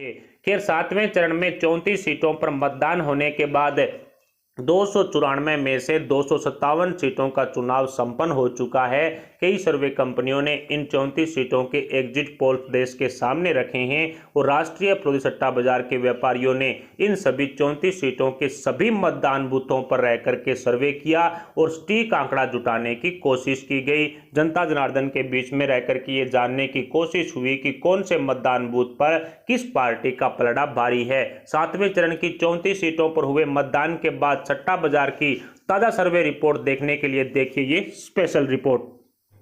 थे। खैर, 7वें चरण में 34 सीटों पर मतदान होने के बाद 294 में से 257 सीटों का चुनाव संपन्न हो चुका है। कई सर्वे कंपनियों ने इन 34 सीटों के एग्जिट पोल देश के सामने रखे हैं और राष्ट्रीय प्रोदी सट्टा बाजार के व्यापारियों ने इन सभी 34 सीटों के सभी मतदान बूथों पर रह करके सर्वे किया और सटीक आंकड़ा जुटाने की कोशिश की गई। जनता जनार्दन के बीच में रहकर के ये जानने की कोशिश हुई कि कौन से मतदान बूथ पर किस पार्टी का पलड़ा भारी है। 7वें चरण की 34 सीटों पर हुए मतदान के बाद सट्टा बाजार की ताजा सर्वे रिपोर्ट देखने के लिए देखिए ये स्पेशल रिपोर्ट।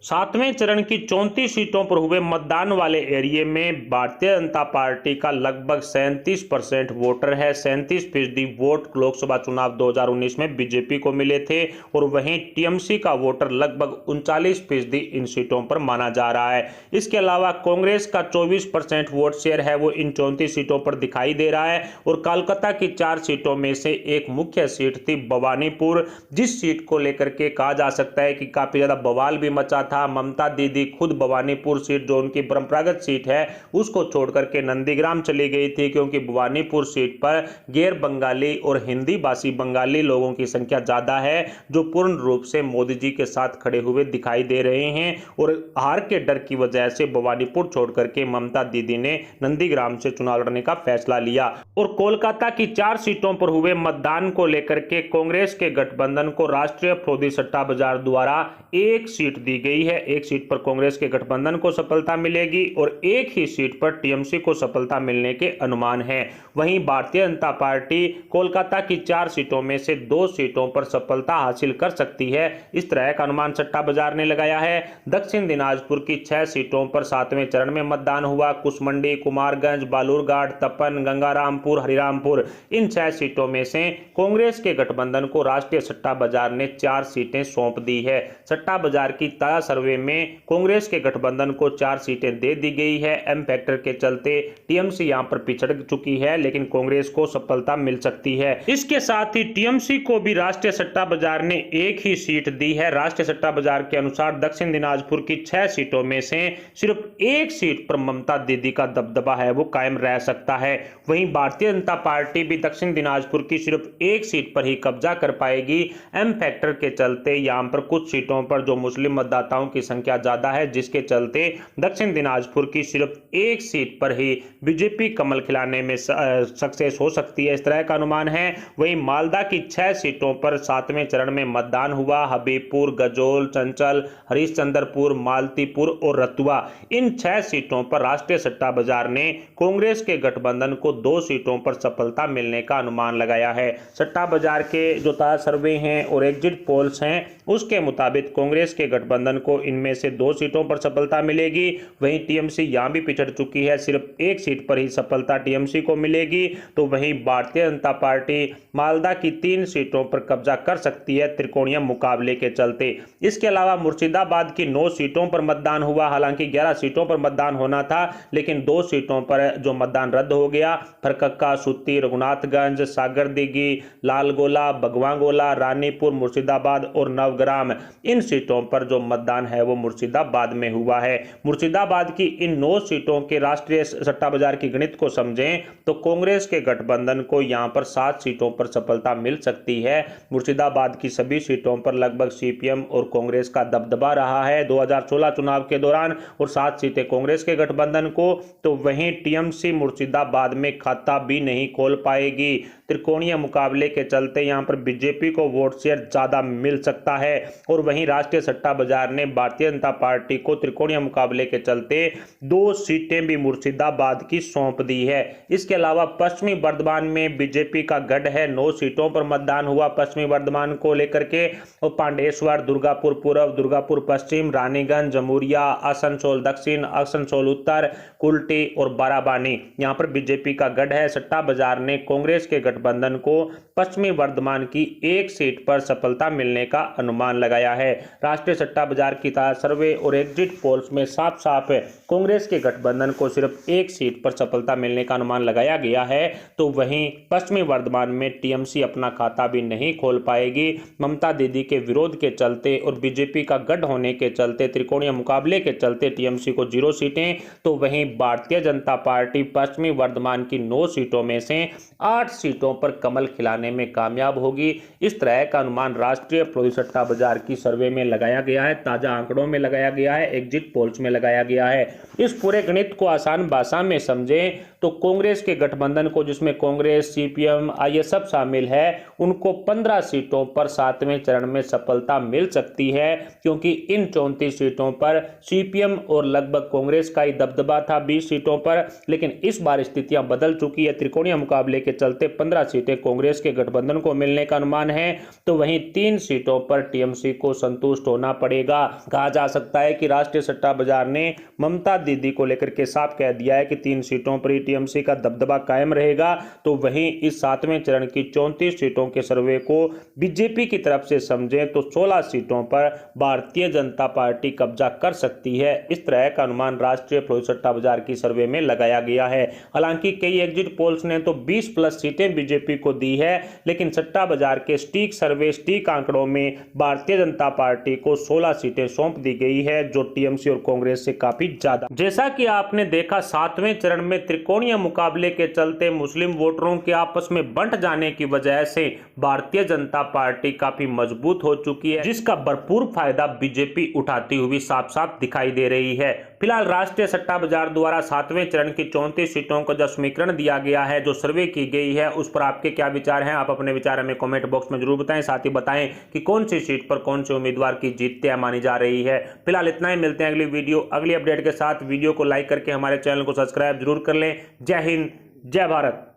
7वें चरण की 34 सीटों पर हुए मतदान वाले एरिया में भारतीय जनता पार्टी का लगभग 37% वोटर है। 37% वोट लोकसभा चुनाव 2019 में बीजेपी को मिले थे और वहीं टीएमसी का वोटर लगभग 39% इन सीटों पर माना जा रहा है। इसके अलावा कांग्रेस का 24% वोट शेयर है वो इन 34 सीटों पर दिखाई दे रहा है और कोलकाता की 4 सीटों में से एक मुख्य सीट थी भवानीपुर, जिस सीट को लेकर के कहा जा सकता है कि काफी ज्यादा बवाल भी मचा था। ममता दीदी खुद भवानीपुर सीट जो उनकी परंपरागत सीट है उसको छोड़कर के नंदीग्राम चली गई थी, क्योंकि भवानीपुर सीट पर गैर बंगाली और हिंदी भाषी बंगाली लोगों की संख्या ज्यादा है जो पूर्ण रूप से मोदी जी के साथ खड़े हुए दिखाई दे रहे हैं और हार के डर की वजह से भवानीपुर छोड़कर के ममता दीदी ने नंदीग्राम से चुनाव लड़ने का फैसला लिया। और कोलकाता की 4 सीटों पर हुए मतदान को लेकर के कांग्रेस के गठबंधन को राष्ट्रीय प्रोदी सट्टा बाजार द्वारा एक सीट दी गई है। एक सीट पर कांग्रेस के गठबंधन को सफलता मिलेगी और एक ही सीट पर टीएमसी को सफलता मिलने के अनुमान है। वहीं भारतीय जनता पार्टी कोलकाता की 4 सीटों में से 2 सीटों पर सफलता हासिल कर सकती है, इस तरह का अनुमान सट्टा बाजार ने लगाया है। दक्षिण दिनाजपुर की 6 सीटों पर 7वें चरण में मतदान हुआ। कुसमंडी, कुमारगंज, बालूरघाट, तपन, गंगारामपुर, हरिरामपुर, इन 6 सीटों में से कांग्रेस के गठबंधन को राष्ट्रीय सट्टा बाजार ने 4 सीटें सौंप दी है। सट्टा बाजार की ताजा सर्वे में कांग्रेस के गठबंधन को 4 सीटें दे दी गई है। एम फैक्टर के चलते टीएमसी यहां पर पिछड़ चुकी है, लेकिन कांग्रेस को सफलता मिल सकती है। इसके साथ ही टीएमसी को भी राष्ट्रीय सट्टा बाजार ने एक ही सीट दी है। राष्ट्रीय सट्टा बाजार के अनुसार दक्षिण दिनाजपुर की 6 सीटों में से सिर्फ एक सीट पर ममता दीदी का दबदबा है वो कायम रह सकता है। वहीं भारतीय जनता पार्टी भी दक्षिण दिनाजपुर की सिर्फ एक सीट पर ही कब्जा कर पाएगी। एम फैक्टर के चलते यहां पर कुछ सीटों पर जो मुस्लिम मतदाताओं की संख्या ज्यादा है, जिसके चलते दक्षिण दिनाजपुर की सिर्फ एक सीट पर ही बीजेपी कमल खिलाने में सक्सेस हो सकती है, इस तरह का अनुमान है। वहीं मालदा की 6 सीटों पर 7वें चरण में मतदान हुआ। हबीबपुर, गजोल, चंचल, हरिश्चंद्रपुर, मालतीपुर और रतुआ, इन 6 सीटों पर राष्ट्रीय सट्टा बाजार ने कांग्रेस के गठबंधन को 2 सीटों पर सफलता मिलने का अनुमान लगाया है। सट्टा बाजार के जो ताजा सर्वे हैं और एग्जिट पोल्स हैं उसके मुताबिक कांग्रेस के गठबंधन को इनमें से 2 सीटों पर सफलता मिलेगी। वहीं टीएमसी यहां भी पिछड़ चुकी है, सिर्फ एक सीट पर ही सफलता टीएमसी को मिलेगी। तो वहीं भारतीय जनता पार्टी मालदा की 3 सीटों पर कब्जा कर सकती है त्रिकोणीय मुकाबले के चलते। इसके अलावा मुर्शिदाबाद की 9 सीटों पर मतदान हुआ। हालांकि 11 सीटों पर मतदान होना था, लेकिन 2 सीटों पर जो मतदान रद्द हो गया। फरकक्का, सुत्ती, रघुनाथगंज, सागरदिघी, लालगोला, भगवागोला, रानीपुर, मुर्शिदाबाद और नवग्राम, इन सीटों पर जो मतदान है वो मुर्शिदाबाद में हुआ है। मुर्शिदाबाद की इन 9 सीटों के राष्ट्रीय सट्टा बाजार की गणित को समझें तो कांग्रेस के गठबंधन को यहां पर 7 सीटों पर सफलता मिल सकती है। मुर्शिदाबाद की सभी सीटों पर लगभग सीपीएम और कांग्रेस का दबदबा रहा है 2016 चुनाव के दौरान और 7 सीटें कांग्रेस के गठबंधन को। तो वहीं टीएमसी मुर्शिदाबाद में खाता भी नहीं खोल पाएगी। त्रिकोणीय मुकाबले के चलते यहां पर बीजेपी को वोट शेयर ज्यादा मिल सकता है और वहीं राष्ट्रीय सट्टा बाजार ने भारतीय जनता पार्टी को त्रिकोणीय मुकाबले के चलते 2 सीटें भी मुर्शिदाबाद की सौंप दी है। इसके अलावा पश्चिमी बर्धमान में बीजेपी का गढ़ है। 9 सीटों पर मतदान हुआ पश्चिमी बर्धमान को लेकर के और पांडेश्वर, दुर्गापुर पूर्व, दुर्गापुर पश्चिम, रानीगंज, जमुरिया, आसनसोल दक्षिण, आसनसोल उत्तर, कुल्टी और बाराबानी, यहां पर बीजेपी का गढ़ है। सट्टा बाजार ने कांग्रेस के गठबंधन को पश्चिमी बर्धमान की एक सीट पर सफलता मिलने का अनुमान अनुमान लगाया है। राष्ट्रीय सट्टा बाजार की ताजा सर्वे और एग्जिट पोल्स में साफ साफ कांग्रेस के गठबंधन को सिर्फ एक सीट पर सफलता मिलने का अनुमान लगाया गया है, तो वहीं पश्चिमी वर्धमान में टीएमसी अपना खाता भी नहीं खोल पाएगी। ममता दीदी के विरोध के चलते और बीजेपी का गढ़ होने के चलते, त्रिकोणीय मुकाबले के चलते टीएमसी को 0 सीटें, तो वहीं भारतीय जनता पार्टी पश्चिमी वर्धमान की 9 सीटों में से 8 सीटों पर कमल खिलाने में कामयाब होगी। इस तरह का अनुमान राष्ट्रीय प्रोदी सट्टा बाजार की सर्वे में लगाया गया है, ताजा आंकड़ों में लगाया गया है, एग्जिट पोल्स में लगाया गया है। इस पूरे गणित को आसान भाषा में समझें तो कांग्रेस के गठबंधन को, जिसमें कांग्रेस, सीपीएम, ये सब शामिल है, उनको 15 सीटों पर 7वें चरण में सफलता मिल सकती है, क्योंकि इन 34 सीटों पर सीपीएम और लगभग कांग्रेस का ही दबदबा था 20 सीटों पर। लेकिन इस बार स्थितियां बदल चुकी है। त्रिकोणीय मुकाबले के चलते 15 सीटें कांग्रेस के गठबंधन को मिलने का अनुमान है, तो वहीं 3 सीटों पर टीएमसी को संतुष्ट होना पड़ेगा। कहा जा सकता है कि राष्ट्रीय सट्टा बाजार ने ममता दीदी को लेकर के साफ कह दिया है कि 3 सीटों पर ही टीएमसी का दबदबा कायम रहेगा। तो वहीं इस 7वें चरण की 34 सीटों के सर्वे को बीजेपी की तरफ से समझें तो 16 सीटों पर भारतीय जनता पार्टी कब्जा कर सकती है। इस तरह का अनुमान राष्ट्रीय प्रोदी सट्टा बाजार की सर्वे में लगाया गया है। हालांकि कई एग्जिट पोल्स ने तो 20+ सीटें बीजेपी को दी है, लेकिन सट्टा बाजार के स्टीक सर्वे, स्टीक आंकड़ों में भारतीय जनता पार्टी को 16 सीटें सौंप दी गई है, जो टीएमसी और कांग्रेस से काफी ज्यादा। जैसा कि आपने देखा, 7वें चरण में त्रिकोणीय मुकाबले के चलते मुस्लिम वोटरों के आपस में बंट जाने की वजह से भारतीय जनता पार्टी काफी मजबूत हो चुकी है, जिसका भरपूर फायदा बीजेपी उठाती हुई साफ साफ दिखाई दे रही है। फिलहाल राष्ट्रीय सट्टा बाजार द्वारा 7वें चरण की 34 सीटों का जो समीकरण दिया गया है, जो सर्वे की गई है, उस पर आपके क्या विचार हैं? आप अपने विचार हमें कमेंट बॉक्स में जरूर बताएं। साथ ही बताएं कि कौन सी सीट पर कौन से उम्मीदवार की जीत तय मानी जा रही है। फिलहाल इतना ही, मिलते हैं अगली वीडियो, अगली अपडेट के साथ। वीडियो को लाइक करके हमारे चैनल को सब्सक्राइब जरूर कर लें। जय हिंद, जय भारत।